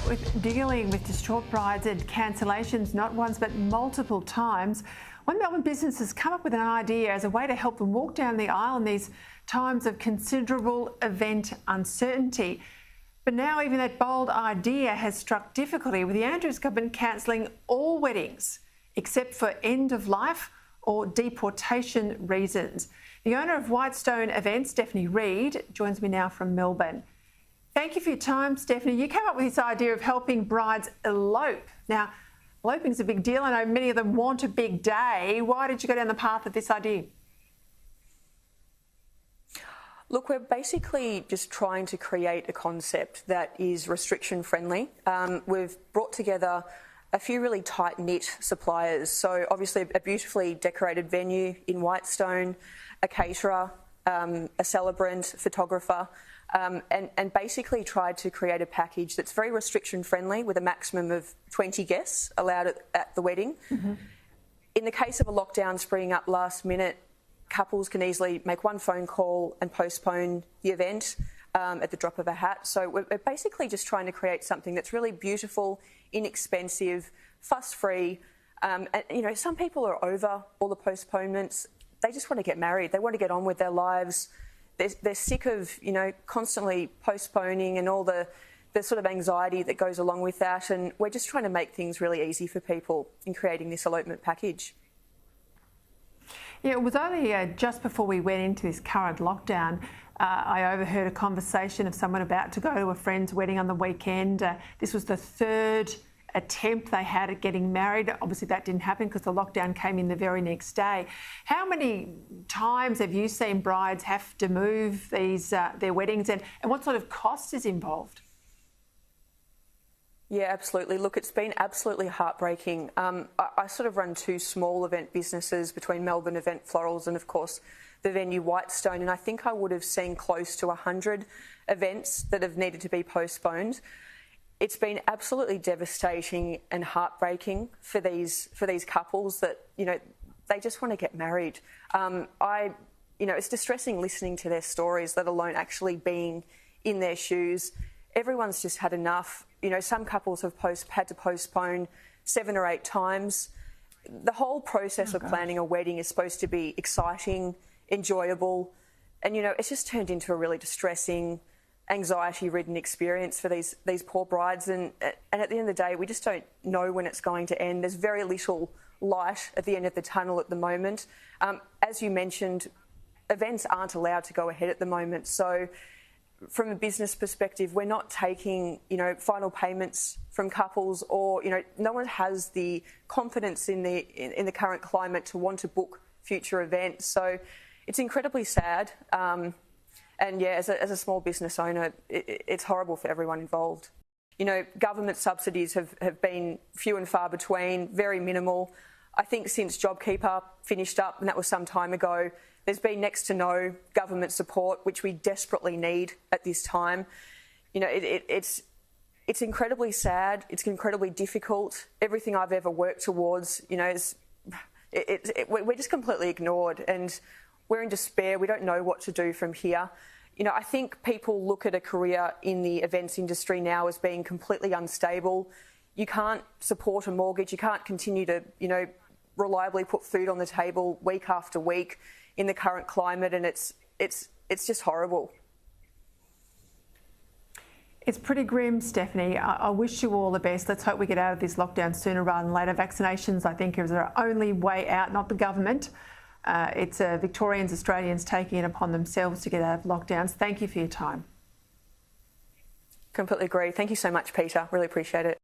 With dealing with distraught brides and cancellations, not once but multiple times, one Melbourne business has come up with an idea as a way to help them walk down the aisle in these times of considerable event uncertainty. But now even that bold idea has struck difficulty, with the Andrews government cancelling all weddings except for end of life or deportation reasons. The owner of Whitestone events, Stephanie Reid, joins me now from Melbourne. Thank you for your time, Stephanie. You came up with this idea of helping brides elope. Now, eloping is a big deal. I know many of them want a big day. Why did you go down the path of this idea? Look, we're basically just trying to create a concept that is restriction friendly. We've brought together a few really tight-knit suppliers. So obviously a beautifully decorated venue in Whitestone, a caterer, a celebrant, photographer, and basically tried to create a package that's very restriction friendly with a maximum of 20 guests allowed at the wedding. Mm-hmm. In the case of a lockdown springing up last minute, couples can easily make one phone call and postpone the event at the drop of a hat. So we're basically just trying to create something that's really beautiful, inexpensive, fuss-free. And, you know, some people are over all the postponements. They just want to get married. They want to get on with their lives. They're sick of, you know, constantly postponing and all the sort of anxiety that goes along with that. And we're just trying to make things really easy for people in creating this elopement package. Yeah, it was only just before we went into this current lockdown, I overheard a conversation of someone about to go to a friend's wedding on the weekend. This was the third attempt they had at getting married. Obviously that didn't happen because the lockdown came in the very next day. How many times have you seen brides have to move these their weddings, and what sort of cost is involved? Yeah, absolutely. Look, it's been absolutely heartbreaking. I sort of run two small event businesses between Melbourne Event Florals and, of course, the venue Whitestone, and I think I would have seen close to 100 events that have needed to be postponed. It's been absolutely devastating and heartbreaking for these couples that, you know, they just want to get married. It's distressing listening to their stories, let alone actually being in their shoes. Everyone's just had enough. You know, some couples have had to postpone 7 or 8 times. The whole process of planning a wedding is supposed to be exciting, enjoyable, and, you know, it's just turned into a really distressing, anxiety-ridden experience for these poor brides. And at the end of the day, we just don't know when it's going to end. There's very little light at the end of the tunnel at the moment. As you mentioned, events aren't allowed to go ahead at the moment. So from a business perspective, we're not taking, you know, final payments from couples, or, you know, no one has the confidence in the current climate to want to book future events. So it's incredibly sad. And yeah, as a small business owner, it's horrible for everyone involved. You know, government subsidies have been few and far between, very minimal. I think since JobKeeper finished up, and that was some time ago, there's been next to no government support, which we desperately need at this time. You know, it's incredibly sad. It's incredibly difficult. Everything I've ever worked towards, you know, we're just completely ignored, and we're in despair. We don't know what to do from here. You know, I think people look at a career in the events industry now as being completely unstable. You can't support a mortgage. You can't continue to, you know, reliably put food on the table week after week in the current climate, and it's just horrible. It's pretty grim, Stephanie. I wish you all the best. Let's hope we get out of this lockdown sooner rather than later. Vaccinations, I think, is our only way out, not the government. It's Victorians, Australians taking it upon themselves to get out of lockdowns. Thank you for your time. Completely agree. Thank you so much, Peter. Really appreciate it.